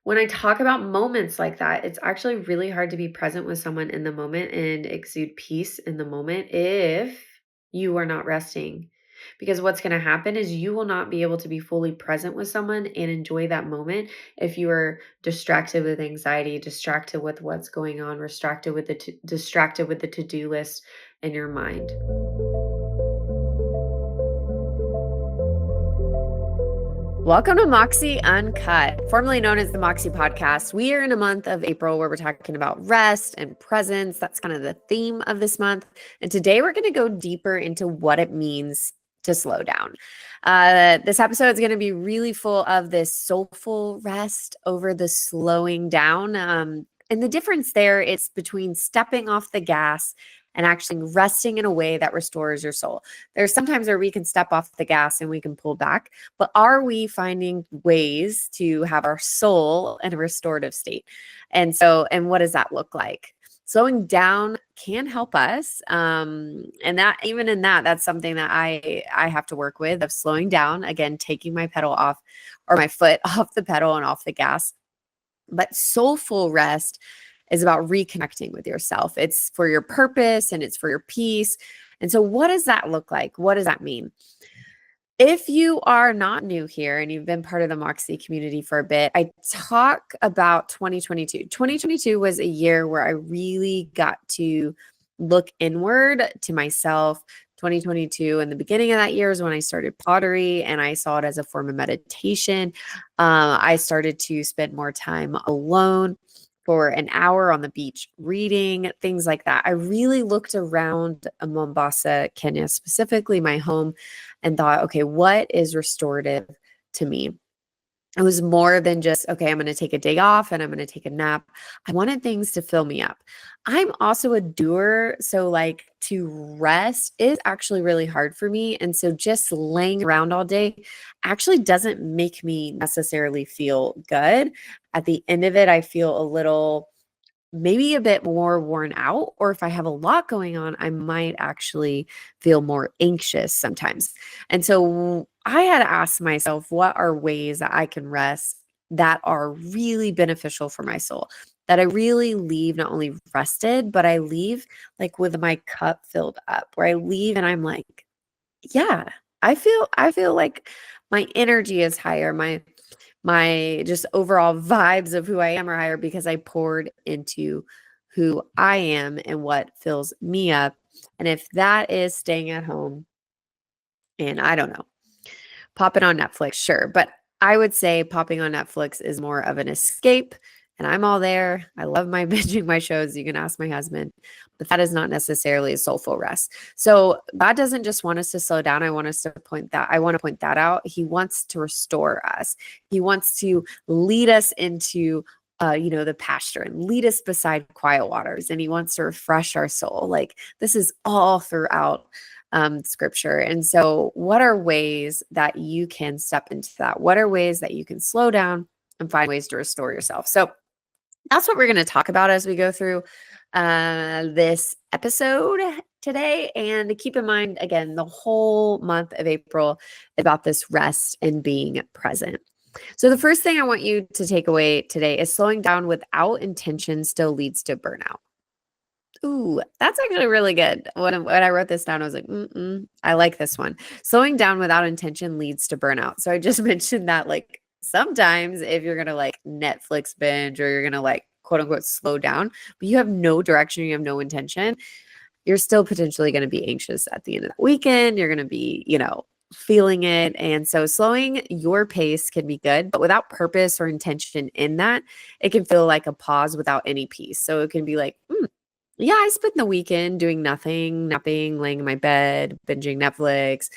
When I talk about moments like that, it's actually really hard to be present with someone in the moment and exude peace in the moment if you are not resting. Because what's going to happen is you will not be able to be fully present with someone and enjoy that moment if you are distracted with anxiety, distracted with what's going on, distracted with the to-do list in your mind. Welcome to Moxie Uncut, formerly known as the Moxie Podcast. We are in a month of April where we're talking about rest and presence. That's kind of the theme of this month. And today we're going to go deeper into what it means to slow down. This episode is going to be really full of this soulful rest over the slowing down. And the difference there, it's between stepping off the gas and actually resting in a way that restores your soul. There's sometimes where we can step off the gas and we can pull back, but are we finding ways to have our soul in a restorative state? And what does that look like? Slowing down can help us. And that even in that, that's something that I have to work with, of slowing down, again, taking my pedal off, or my foot off the pedal and off the gas. But soulful rest is about reconnecting with yourself. It's for your purpose and it's for your peace. And so what does that look like? What does that mean? If you are not new here and you've been part of the Moxie community for a bit, I talk about 2022. 2022 was a year where I really got to look inward to myself. 2022, and the beginning of that year is when I started pottery, and I saw it as a form of meditation. I started to spend more time alone for an hour on the beach reading, things like that. I really looked around Mombasa, Kenya, specifically my home, and thought, okay, what is restorative to me? It was more than just, okay, I'm going to take a day off and I'm going to take a nap. I wanted things to fill me up. I'm also a doer. So, like, to rest is actually really hard for me. And so, just laying around all day actually doesn't make me necessarily feel good. At the end of it, I feel a little, maybe a bit more worn out, or if I have a lot going on, I might actually feel more anxious sometimes. And so I had to ask myself, what are ways that I can rest that are really beneficial for my soul? That I really leave not only rested, but I leave like with my cup filled up, where I leave and I'm like, yeah, I feel like my energy is higher. My just overall vibes of who I am are higher because I poured into who I am and what fills me up. And if that is staying at home and I don't know, popping on Netflix, sure. But I would say popping on Netflix is more of an escape. And I'm all there. I love my binging my shows. You can ask my husband, but that is not necessarily a soulful rest. So God doesn't just want us to slow down. I want to point that out. He wants to restore us. He wants to lead us into the pasture and lead us beside quiet waters. And he wants to refresh our soul. Like, this is all throughout scripture. And so what are ways that you can step into that? What are ways that you can slow down and find ways to restore yourself? So that's what we're going to talk about as we go through this episode today. And keep in mind, again, the whole month of April is about this rest and being present. So the first thing I want you to take away today is slowing down without intention still leads to burnout. Ooh, that's actually really good. When I wrote this down, I was like, I like this one. Slowing down without intention leads to burnout. So I just mentioned that, like, sometimes if you're going to like Netflix binge, or you're going to like quote unquote slow down, but you have no direction, you have no intention, you're still potentially going to be anxious at the end of the weekend. You're going to be, feeling it. And so slowing your pace can be good, but without purpose or intention in that, it can feel like a pause without any peace. So it can be like, yeah, I spent the weekend doing nothing, napping, laying in my bed, binging Netflix,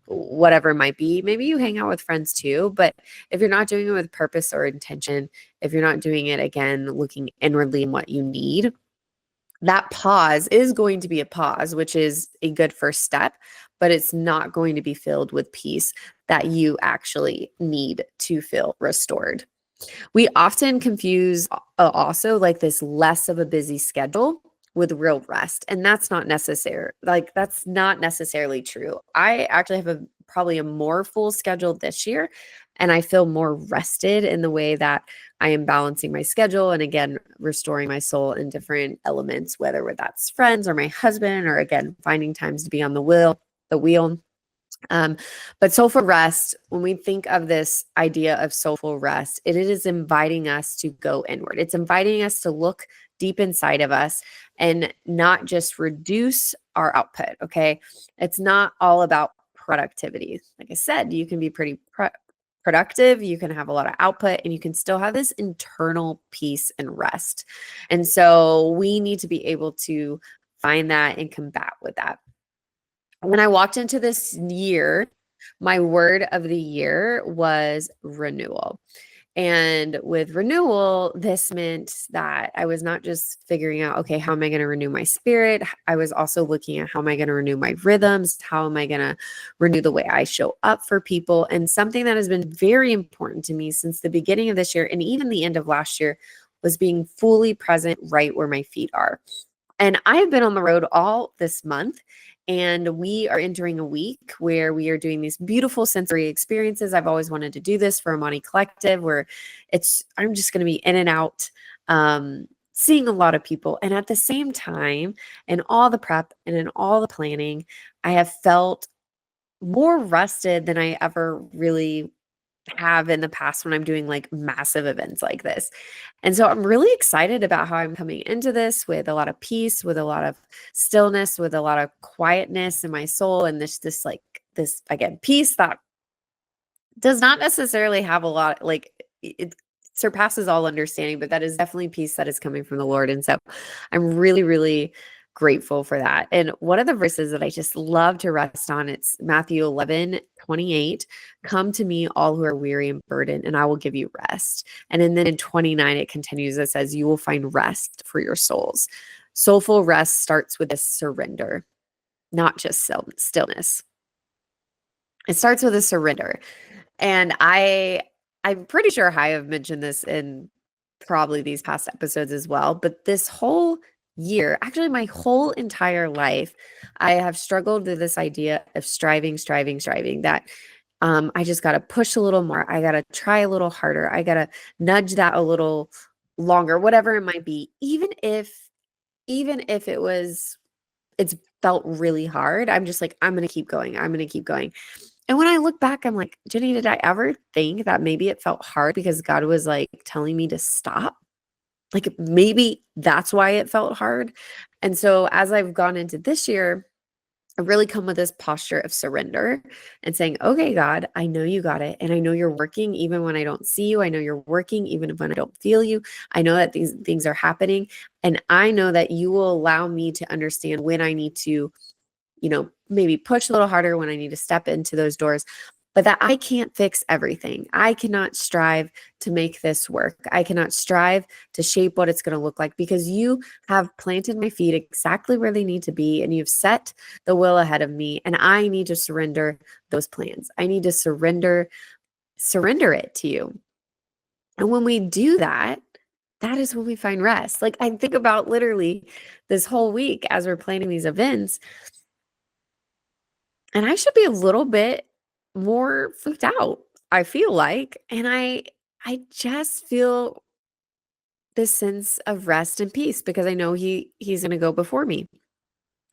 whatever it might be. Maybe you hang out with friends too, but if you're not doing it with purpose or intention, if you're not doing it, again, looking inwardly in what you need, that pause is going to be a pause, which is a good first step, but it's not going to be filled with peace that you actually need to feel restored. We often confuse also like this less of a busy schedule with real rest. And that's not necessary. Like, that's not necessarily true. I actually have probably a more full schedule this year, and I feel more rested in the way that I am balancing my schedule and again, restoring my soul in different elements, whether that's friends or my husband, or again, finding times to be on the wheel. Um, but soulful rest, when we think of this idea of soulful rest, it is inviting us to go inward. It's inviting us to look deep inside of us and not just reduce our output. Okay. It's not all about productivity. Like I said, you can be pretty productive, you can have a lot of output, and you can still have this internal peace and rest. And so we need to be able to find that and combat with that. When I walked into this year, my word of the year was renewal. And with renewal, this meant that I was not just figuring out, okay, how am I going to renew my spirit? I was also looking at how am I going to renew my rhythms? How am I going to renew the way I show up for people? And something that has been very important to me since the beginning of this year and even the end of last year was being fully present right where my feet are. And I have been on the road all this month, and we are entering a week where we are doing these beautiful sensory experiences. I've always wanted to do this for Amani Collective, where I'm just going to be in and out, seeing a lot of people. And at the same time, in all the prep and in all the planning, I have felt more rested than I ever really have in the past when I'm doing like massive events like this. And so I'm really excited about how I'm coming into this with a lot of peace, with a lot of stillness, with a lot of quietness in my soul, and this again peace that does not necessarily have a lot, like it surpasses all understanding, but that is definitely peace that is coming from the Lord. And so I'm really, really grateful for that. And one of the verses that I just love to rest on, it's Matthew 11:28. Come to me, all who are weary and burdened, and I will give you rest. And then in 29, it continues, it says, you will find rest for your souls. Soulful rest starts with a surrender, not just stillness. It starts with a surrender. And I'm pretty sure I have mentioned this in probably these past episodes as well, but this whole year, actually my whole entire life, I have struggled with this idea of striving, that I just got to push a little more. I got to try a little harder. I got to nudge that a little longer, whatever it might be. Even if it's felt really hard, I'm just like, I'm going to keep going. I'm going to keep going. And when I look back, I'm like, Jenny, did I ever think that maybe it felt hard because God was like telling me to stop? Like maybe that's why it felt hard. And so as I've gone into this year, I really come with this posture of surrender and saying, okay, God, I know you got it. And I know you're working even when I don't see you. I know you're working even when I don't feel you. I know that these things are happening. And I know that you will allow me to understand when I need to, maybe push a little harder, when I need to step into those doors, but that I can't fix everything. I cannot strive to make this work. I cannot strive to shape what it's going to look like, because you have planted my feet exactly where they need to be, and you've set the will ahead of me, and I need to surrender those plans. I need to surrender it to you. And when we do that, that is when we find rest. Like I think about literally this whole week as we're planning these events, and I should be a little bit more freaked out, I feel like. And I just feel this sense of rest and peace because I know he's going to go before me.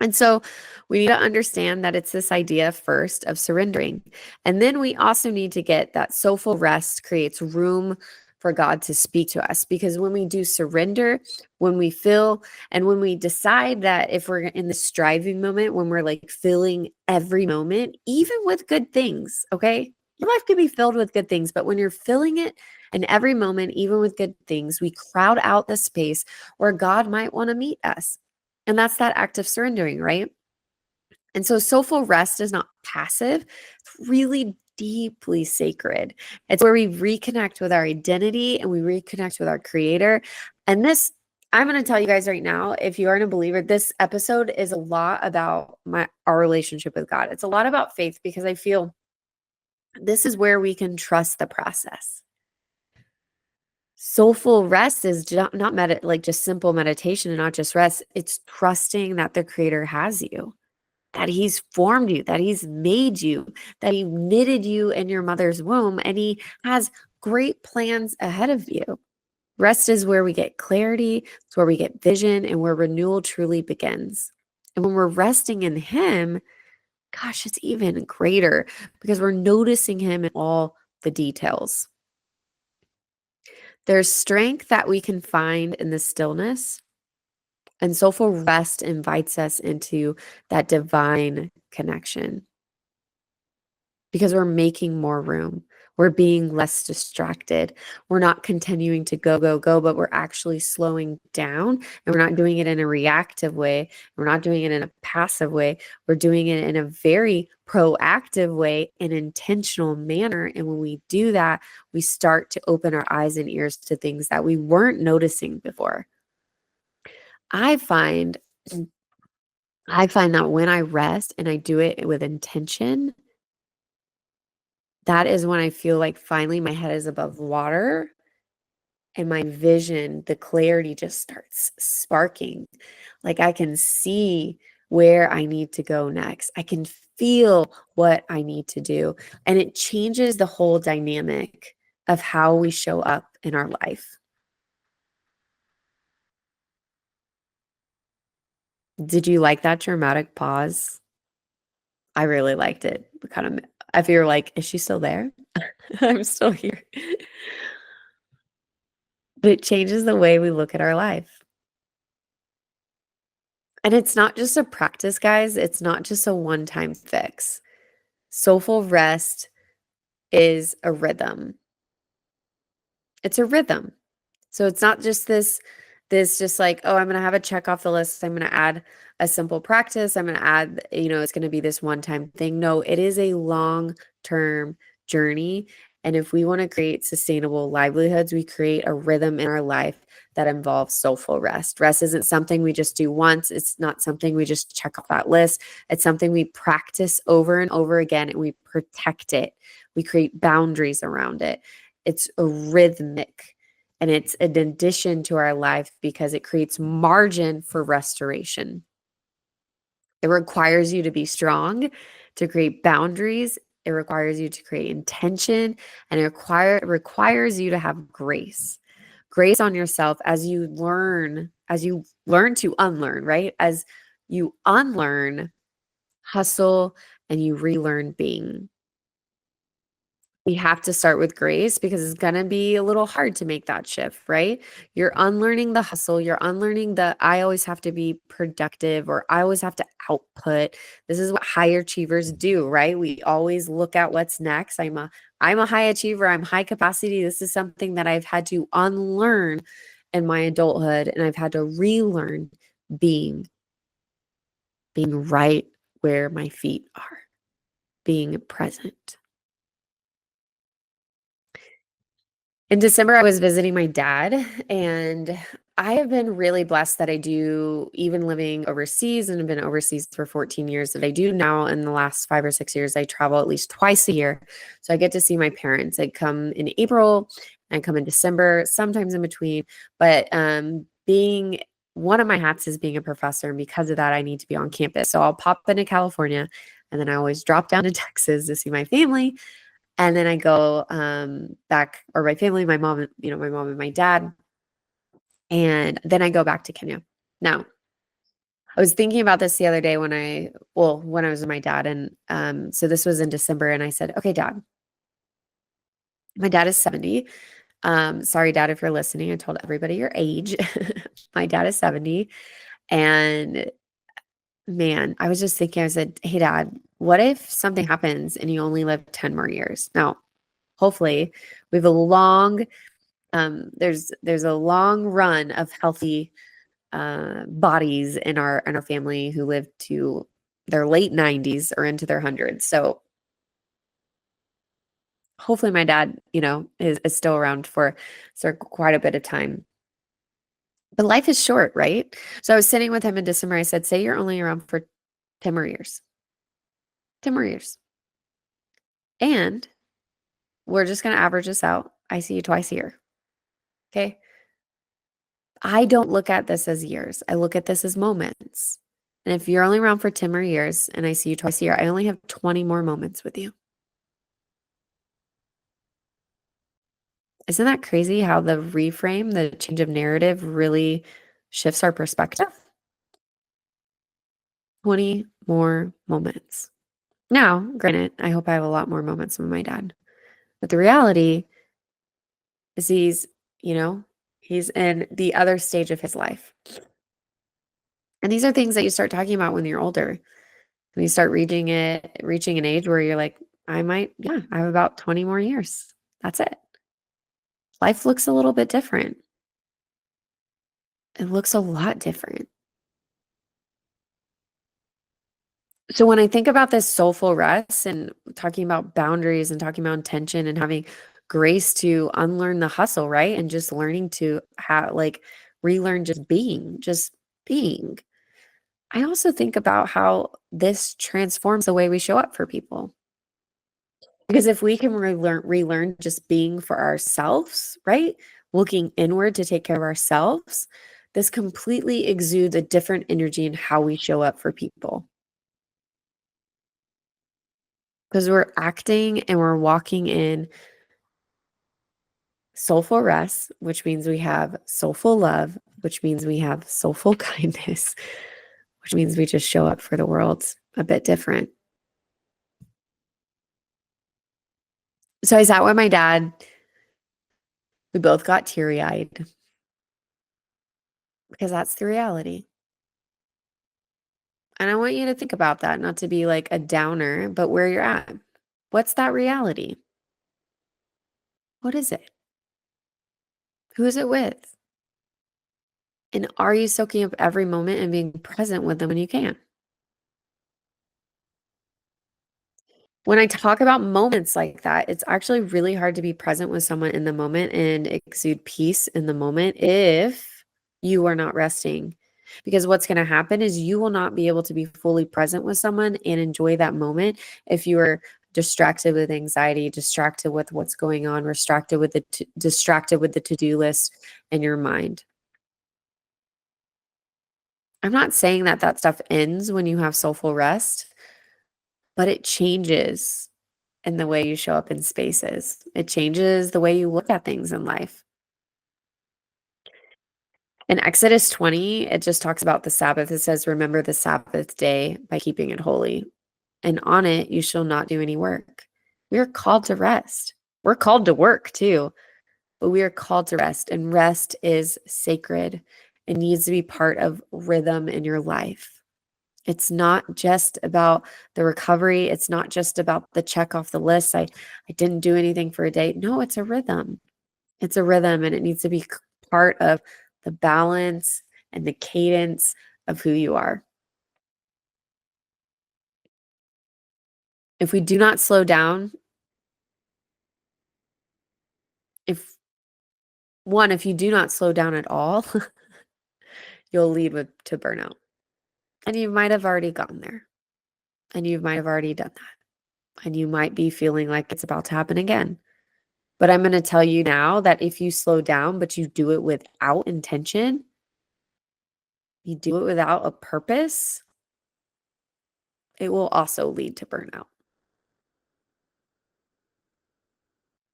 And so we need to understand that it's this idea first of surrendering. And then we also need to get that soulful rest creates room for God to speak to us. Because when we do surrender, when we feel, and when we decide that if we're in the striving moment, when we're like filling every moment, even with good things, okay? Your life can be filled with good things, but when you're filling it in every moment, even with good things, we crowd out the space where God might want to meet us. And that's that act of surrendering, right? And so soulful rest is not passive, it's really deeply sacred. It's where we reconnect with our identity and we reconnect with our creator. And this, I'm going to tell you guys right now, if you aren't a believer, this episode is a lot about our relationship with God. It's a lot about faith, because I feel this is where we can trust the process. Soulful rest is not like just simple meditation and not just rest. It's trusting that the creator has you, that he's formed you, that he's made you, that he knitted you in your mother's womb, and he has great plans ahead of you. Rest is where we get clarity, it's where we get vision, and where renewal truly begins. And when we're resting in Him, gosh, it's even greater because we're noticing Him in all the details. There's strength that we can find in the stillness, and soulful rest invites us into that divine connection because we're making more room. We're being less distracted. We're not continuing to go, go, go, but we're actually slowing down, and we're not doing it in a reactive way. We're not doing it in a passive way. We're doing it in a very proactive way, an intentional manner. And when we do that, we start to open our eyes and ears to things that we weren't noticing before. I find I find that when I rest and I do it with intention, that is when I feel like finally my head is above water and my vision, the clarity just starts sparking. Like I can see where I need to go next. I can feel what I need to do. And it changes the whole dynamic of how we show up in our life. Did you like that dramatic pause? I really liked it. Kind of, if you're like, is she still there? I'm still here. But it changes the way we look at our life. And it's not just a practice, guys. It's not just a one-time fix. Soulful rest is a rhythm. It's a rhythm. So it's not just this just like, oh, I'm going to have a check off the list. I'm going to add a simple practice. I'm going to add, it's going to be this one-time thing. No, it is a long-term journey. And if we want to create sustainable livelihoods, we create a rhythm in our life that involves soulful rest. Rest isn't something we just do once. It's not something we just check off that list. It's something we practice over and over again, and we protect it. We create boundaries around it. It's a rhythmic, and it's an addition to our life because it creates margin for restoration. It requires you to be strong, to create boundaries. It requires you to create intention, and it requires you to have grace. Grace on yourself as you learn to unlearn, right? As you unlearn hustle and you relearn being. We have to start with grace because it's going to be a little hard to make that shift, right? You're unlearning the hustle. You're unlearning the I always have to be productive or I always have to output. This is what high achievers do, right? We always look at what's next. I'm a high achiever. I'm high capacity. This is something that I've had to unlearn in my adulthood, and I've had to relearn being right where my feet are, being present. In December, I was visiting my dad, and I have been really blessed that I do, even living overseas and have been overseas for 14 years, that I do now in the last 5 or 6 years. I travel at least twice a year. So I get to see my parents. I come in April and I come in December, sometimes in between. But being one of my hats is being a professor. And because of that, I need to be on campus. So I'll pop into California, and then I always drop down to Texas to see my family. And then I go back, or my family, my mom, my mom and my dad. And then I go back to Kenya. Now, I was thinking about this the other day when I was with my dad. And so this was in December. And I said, okay, Dad, my dad is 70. Sorry, Dad, if you're listening. I told everybody your age. My dad is 70. And man, I was just thinking, I said, hey, Dad, what if something happens and you only live 10 more years? Now, hopefully, we have a long there's a long run of healthy bodies in our family who live to their late 90s or into their hundreds. So hopefully my dad, is still around for quite a bit of time. But life is short, right? So I was sitting with him in December. I said, say you're only around for 10 more years. 10 more years. And we're just going to average this out. I see you twice a year. Okay. I don't look at this as years. I look at this as moments. And if you're only around for 10 more years and I see you twice a year, I only have 20 more moments with you. Isn't that crazy how the reframe, the change of narrative really shifts our perspective? 20 more moments. Now, granted, I hope I have a lot more moments with my dad. But the reality is you know, he's in the other stage of his life. And these are things that you start talking about when you're older. When you start reaching an age where you're like, I have about 20 more years. That's it. Life looks a little bit different. It looks a lot different. So when I think about this soulful rest and talking about boundaries and talking about intention and having grace to unlearn the hustle, right? And just learning to have relearn just being. I also think about how this transforms the way we show up for people. Because if we can relearn just being for ourselves, right? Looking inward to take care of ourselves, this completely exudes a different energy in how we show up for people. Because we're acting and we're walking in soulful rest, which means we have soulful love, which means we have soulful kindness, which means we just show up for the world a bit different. So I sat with my dad. We both got teary eyed because that's the reality. And I want you to think about that, not to be like a downer, but where you're at. What's that reality? What is it? Who is it with? And are you soaking up every moment and being present with them when you can? When I talk about moments like that, it's actually really hard to be present with someone in the moment and exude peace in the moment if you are not resting. Because what's going to happen is you will not be able to be fully present with someone and enjoy that moment if you are distracted with anxiety, distracted with what's going on, distracted with the to-do list in your mind. I'm not saying that that stuff ends when you have soulful rest, but it changes in the way you show up in spaces. It changes the way you look at things in life. In Exodus 20, it just talks about the Sabbath. It says, remember the Sabbath day by keeping it holy. And on it, you shall not do any work. We are called to rest. We're called to work too, but we are called to rest. And rest is sacred. It needs to be part of rhythm in your life. It's not just about the recovery. It's not just about the check off the list. I didn't do anything for a day. No, it's a rhythm. It's a rhythm and it needs to be part of the balance and the cadence of who you are. If we do not slow down, if you do not slow down at all, you'll lead to burnout. And you might have already gotten there. And you might have already done that. And you might be feeling like it's about to happen again. But I'm going to tell you now that if you slow down, but you do it without intention, you do it without a purpose, it will also lead to burnout.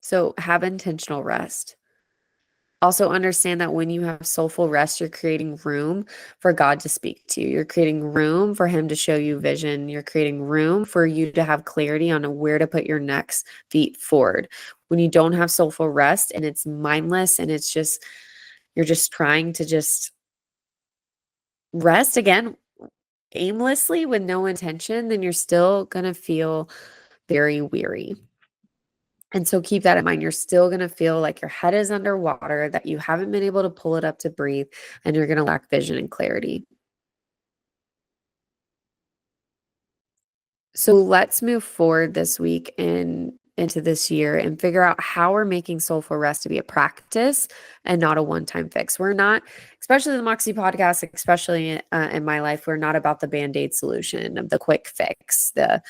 So have intentional rest. Also understand that when you have soulful rest, you're creating room for God to speak to you. You're creating room for him to show you vision. You're creating room for you to have clarity on where to put your next feet forward. When you don't have soulful rest and it's mindless and you're just trying to just rest again aimlessly with no intention, then you're still going to feel very weary. And so keep that in mind. You're still going to feel like your head is underwater, that you haven't been able to pull it up to breathe, and you're going to lack vision and clarity. So let's move forward this week and into this year and figure out how we're making soulful rest to be a practice and not a one-time fix. We're not, especially the Moxie podcast, especially in my life, we're not about the Band-Aid solution of the quick fix, the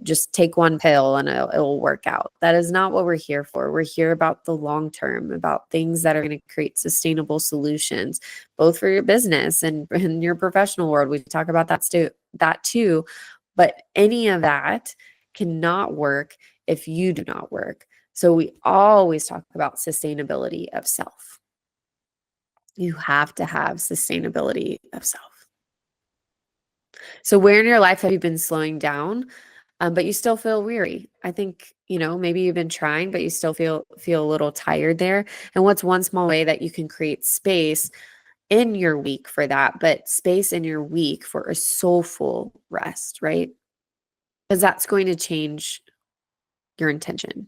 just take one pill and it'll work out. That is not what we're here for. We're here about the long term, about things that are going to create sustainable solutions, both for your business and in your professional world. We talk about that too. But any of that cannot work if you do not work. So we always talk about sustainability of self. You have to have sustainability of self. So where in your life have you been slowing down, but you still feel weary? I think, maybe you've been trying, but you still feel a little tired there. And what's one small way that you can create space in your week for that, but space in your week for a soulful rest, right? Because that's going to change your intention.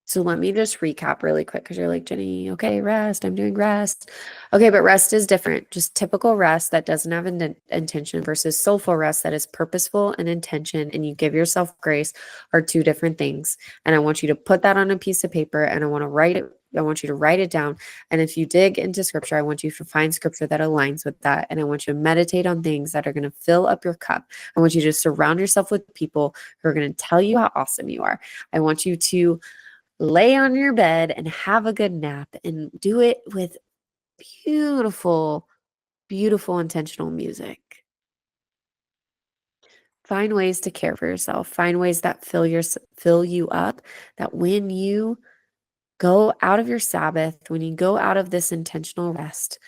So let me just recap really quick because you're like, Jenny, okay, rest. I'm doing rest. Okay, but rest is different. Just typical rest that doesn't have an intention versus soulful rest that is purposeful and intention, and you give yourself grace are two different things. And I want you to put that on a piece of paper and I want you to write it down. And if you dig into scripture, I want you to find scripture that aligns with that. And I want you to meditate on things that are going to fill up your cup. I want you to surround yourself with people who are going to tell you how awesome you are. I want you to lay on your bed and have a good nap and do it with beautiful, beautiful intentional music. Find ways to care for yourself. Find ways that fill you up, that when you go out of your Sabbath, when you go out of this intentional rest,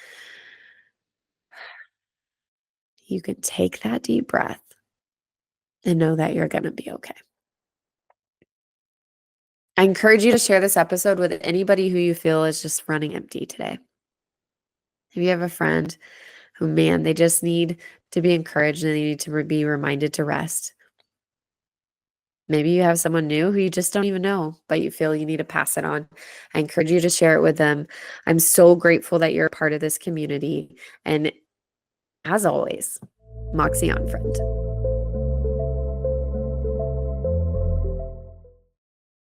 you can take that deep breath and know that you're going to be okay. I encourage you to share this episode with anybody who you feel is just running empty today. If you have a friend who, man, they just need to be encouraged and they need to be reminded to rest. Maybe you have someone new who you just don't even know, but you feel you need to pass it on. I encourage you to share it with them. I'm so grateful that you're a part of this community. And as always, Moxie on friend.